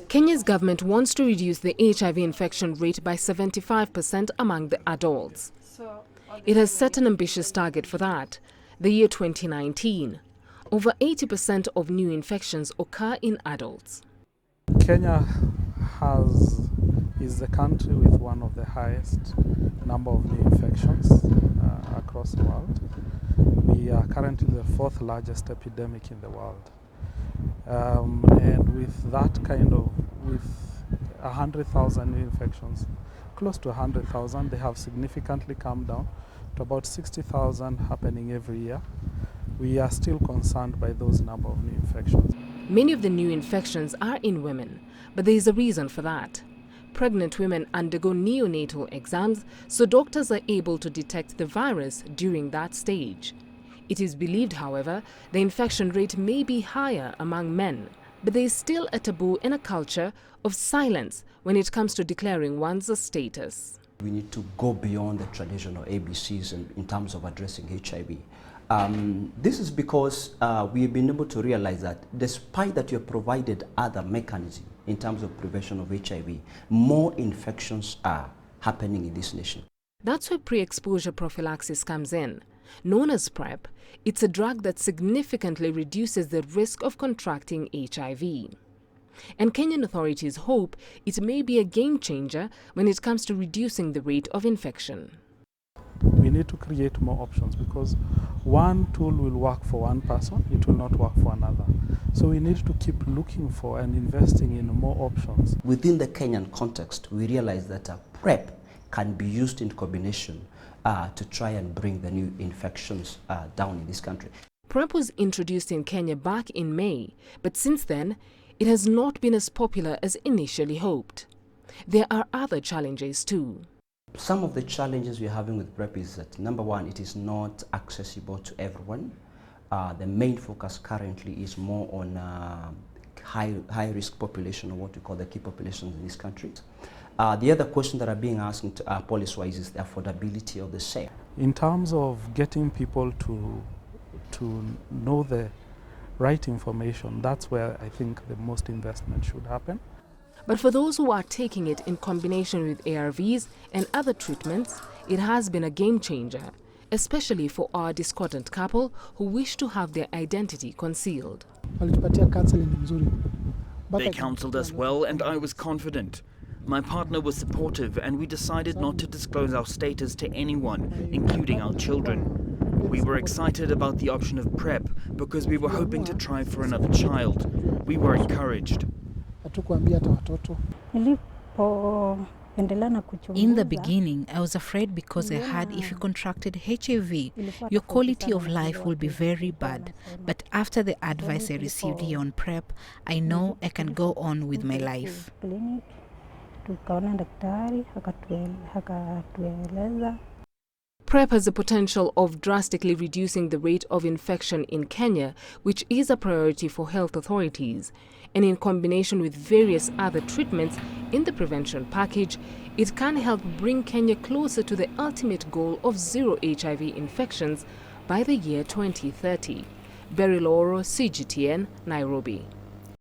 Kenya's government wants to reduce the HIV infection rate by 75% among the adults. It has set an ambitious target for that, the year 2019. Over 80% of new infections occur in adults. Kenya is the country with one of the highest number of new infections across the world. We are currently the fourth largest epidemic in the world. And with that with 100,000 new infections, close to 100,000, they have significantly come down to about 60,000 happening every year. We are still concerned by those number of new infections. Many of the new infections are in women, but there is a reason for that. Pregnant women undergo neonatal exams, so doctors are able to detect the virus during that stage. It is believed, however, the infection rate may be higher among men, but there is still a taboo in a culture of silence when it comes to declaring one's status. We need to go beyond the traditional ABCs in terms of addressing HIV. This is because we've been able to realize that despite that you have provided other mechanisms in terms of prevention of HIV, more infections are happening in this nation. That's where pre-exposure prophylaxis comes in. Known as PrEP, it's a drug that significantly reduces the risk of contracting HIV. And Kenyan authorities hope it may be a game changer when it comes to reducing the rate of infection. We need to create more options because one tool will work for one person, it will not work for another. So we need to keep looking for and investing in more options. Within the Kenyan context, we realize that PrEP can be used in combination to try and bring the new infections down in this country. PrEP was introduced in Kenya back in May, but since then, it has not been as popular as initially hoped. There are other challenges too. Some of the challenges we're having with PrEP is that, number one, it is not accessible to everyone. The main focus currently is more on high-risk population, or what we call the key populations in this country. The other question that are being asked policy-wise is the affordability of the same. In terms of getting people to know the right information, that's where I think the most investment should happen. But for those who are taking it in combination with ARVs and other treatments, it has been a game changer, especially for our discordant couple who wish to have their identity concealed. They counseled us well and I was confident. My partner was supportive and we decided not to disclose our status to anyone, including our children. We were excited about the option of PrEP because we were hoping to try for another child. We were encouraged. In the beginning, I was afraid because I heard if you contracted HIV, your quality of life will be very bad. But after the advice I received here on PrEP, I know I can go on with my life. PrEP has the potential of drastically reducing the rate of infection in Kenya, which is a priority for health authorities. And in combination with various other treatments in the prevention package, it can help bring Kenya closer to the ultimate goal of zero HIV infections by the year 2030. Beryl, Ooro, CGTN, Nairobi.